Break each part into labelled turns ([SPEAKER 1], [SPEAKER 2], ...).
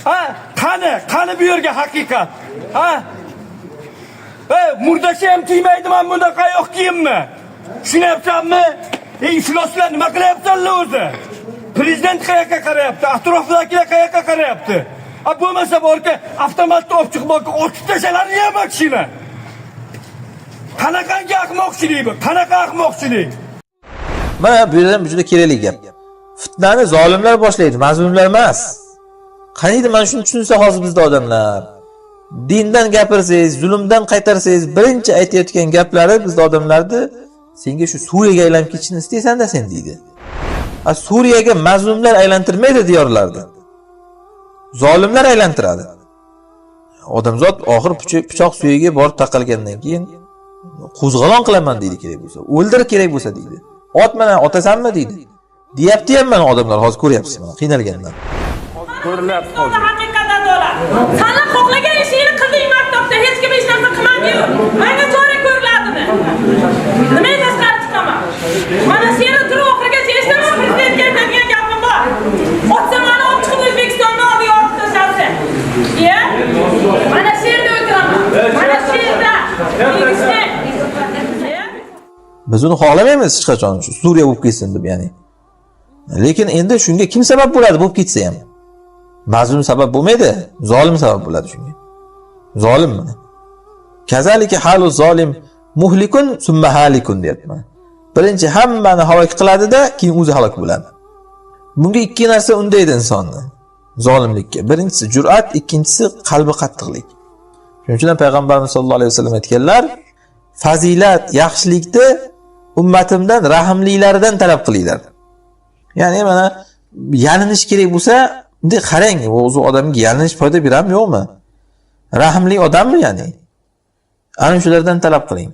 [SPEAKER 1] Ha, qani bu yerga haqiqat. Ha? Murdashi ham tiymaydi, men bunda qayoq kiyimmi? Tushunyapsanmi? Ifloslar nima qilyapsanlar o'zi? Prezident qayoqqa qarayapti? Atrofdagilar qayoqqa qarayapti? Bo'lmasa borka avtomatni olib chiqib otib tashalarni ham mashina. Qanaqangi ahmoqchilik bu? Qanaqa ahmoqchilik?
[SPEAKER 2] Mana bu yerdan juda kerakli gap. Fitnani zolimlar boshlaydi, mazlumlar emas. Qaniydi mana shuni tushunsa hozir bizda odamlar. Dindan gapirsangiz, zulmdan qaytarsangiz, birinchi aytayotgan gaplari bizda odamlarni senga shu Suriyaga aylanib ketishni istaysan-da sen deydi. Suriyaga mazlumlar aylantirmaydi diyorlarda. Zolimlar aylantiradi. Odamzod oxir pichoq suyagiga borib taqalgandan keyin qo'zg'alon qilaman deydi kerak bo'lsa. O'ldir kerak bo'lsa deydi. Ot mana otasanmi deydi. Deyapti ham mana odamlar hozir ko'ryapsiz mana qiynalganlar.
[SPEAKER 1] Ko'rilyapti hozir.
[SPEAKER 3] Haqiqatan dolar. Sana xohlagan ishingni qilding maktabda, hech kim hech narsa qilmadi. Menga to'g'ri ko'riladimi? Nima tashqari chiqaman? Mana seni turib oxirigacha eshitaman, prezidentga aytadigan gapim bor. Otsa mani olib chiqib O'zbekistonni oldiga olib tashlasa. Ya? Mana shu yerda o'tiraman. Mana shu yerda.
[SPEAKER 2] Biz uni xohlamaymiz hech qachon shu Suriya bo'lib ketsin deb, ya'ni. Lekin endi shunga kim sabab bo'ladi bo'lib ketsa ham? Mazlum sabab bo'lmaydi, zolim sabab bo'ladi shunga. Zolim mana. Kazalika halu zolim muhlikun summa halikun deyapman. Birinchi hammani halok qiladi-da, keyin o'zi halok bo'ladi. Bunga ikki narsa undaydi insonni. Zolimlikka. Birinchisi jur'at, ikkinchisi qalbi qattiqlik. Shuning uchun payg'ambarimiz sollallohu alayhi vasallam aytganlar, fazilat, yaxshilikni ummatimdan rahimlilardan talab qilinglar. Ya'ni mana yalinish kerak bo'lsa, bunday qarang, o'zi odamga yalinish foyda beradimi, yo'qmi? Rahimli odammi ya'ni? Ana shulardan talab qiling.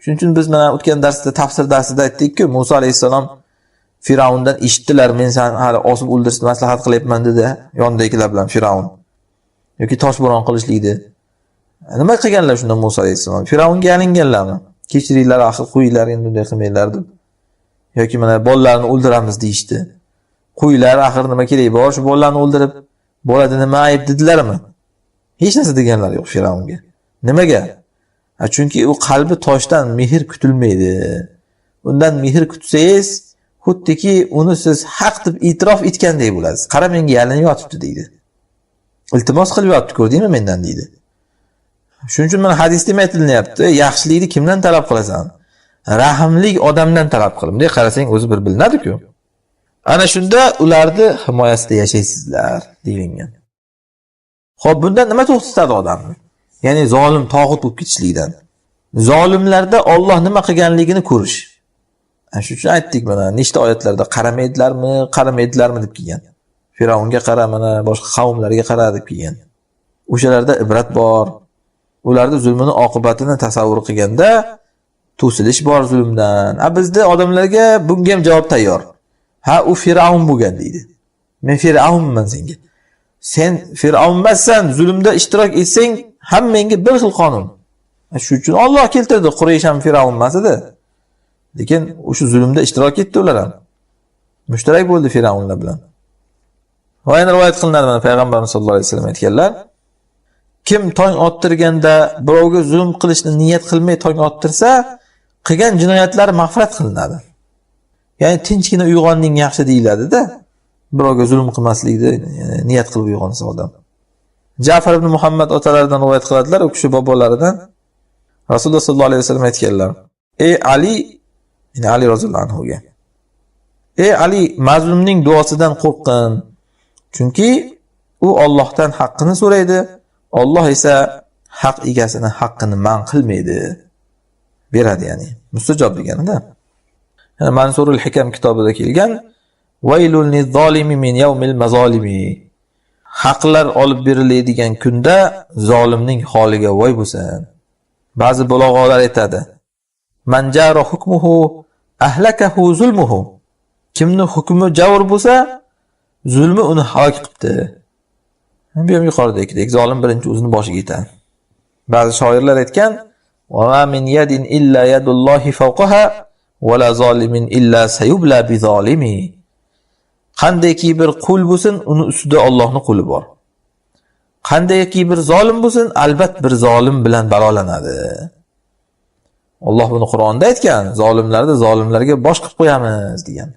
[SPEAKER 2] Shuning uchun biz mana o'tgan darsda, tafsir darsida aytdik-ku, Musa alayhisalom Firavundan eshitdilar, men seni hali osib o'ldirishni maslahat qilyapman dedi, yonidagilar bilan Firavun. Yoki toshbo'ron qilishlikdi. Nima qilganlar shunda Musa alayhisalom? Firavunga yalinganlarmi? Kechiringlar, axir qo'yinglar, endi bunday qilmanglar deb. Yoki mana bolalarni o'ldiramiz deyishdi. Qo'yinglar, axir nima kerak bor, shu bolalarni o'ldirib bo'ladi, nima ayb dedilarmi? Hech narsa deganlar yo'q Firavunga. Nimaga? Chunki u qalbi toshdan mehr kutilmaydi. Undan mehr kutsangiz, xuddiki uni siz haq deb e'tirof etgandek bo'lasiz. Qara, menga yalinib yotibdi deydi. Iltimos qilib yotibdi, ko'rdingmi mendan deydi. Shuning uchun mana hadisda ham aytilyapti, yaxshilikni kimdan talab qilasan? Rahimlik odamdan talab qil. Bunday qarasang o'zi bir bilinadi-ku. Ana shunda ularni himoyasida yashaysizlar deyilgan. Xo'p, bundan nima to'xtatadi odamni? Ya'ni zolim, tog'ut bo'lib ketishlikdan. Zolimlarda Alloh nima qilganligini ko'rish. Shuning uchun aytdik mana nechta oyatlarda qaramaydilarmi deb kelgan. Firavunga qara, mana boshqa qavmlarga qara deb kelgan. O'shalarda ibrat bor. Ularning zulmini oqibatini tasavvur qilganda to'silish bor zulmdan. Bizda odamlarga bunga ham javob tayyor. Ha, u Firavun bo'lgan deydi. Men Firavunman senga. Sen Firavun emassan, zulmda ishtirok etsang, hammangga bir xil qonun. Shuning uchun Alloh keltirdi, Quraysh ham Firavun emas edi. Lekin o'sha zulmda ishtirok etdi ular ham. Mushtarak bo'ldi Firavunlar bilan. Va yana rivoyat qilinadi mana payg'ambarimiz sollallohu alayhi vasallam aytganlar, kim tong ottirganda birovga zulm qilishni niyat qilmay tong ottirsa, qilgan jinoyatlari mag'firat qilinadi. Ya'ni tinchgina uyg'onning yaxshi deyiladi-da. Birovga zulm qilmaslikni niyat qilib uyg'onsa odam. Ja'far ibn Muhammad otalaridan rivoyat qiladilar, u kishi bobolaridan. Rasululloh sollallohu alayhi vasallam aytganlar: "Ey Ali, ya'ni Ali roziyallohu anhuga. Ey Ali, mazlumning duosidan qo'rqin. Chunki u Allohdan haqqini so'raydi. Alloh esa haq egasini haqqini man qilmaydi." Beradi ya'ni. Mustajob degani-da. Yani Mansurul Hikam kitobida kelgan: "Vaylul liz-zolimi min yawmil mazalimi." Haqlar olib beriladigan kunda zolimning holiga voy bo'lsin. Ba'zi bulog'olar aytadi: "Man jara hukmuhu ahlakahu zulmuhu." Kimning hukmi javr bo'lsa, zulmi uni halok qilibdi. Bu ham yuqoridagidek zolim birinchi o'zini boshiga yetadi. Ba'zi shoirlar aytgan: "Va ma min yadin illa yadullohi fawqaha va la zolimin illa sayubla bi zolimi." Qandayki bir qo'l bo'lsin, uni ustida Allohning qo'li bor. Qandayki bir zolim bo'lsin, albatta bir zolim bilan balolanadi. Alloh buni Qur'onda aytgan, zolimlarni zolimlarga bosh qilib qo'yamiz degan.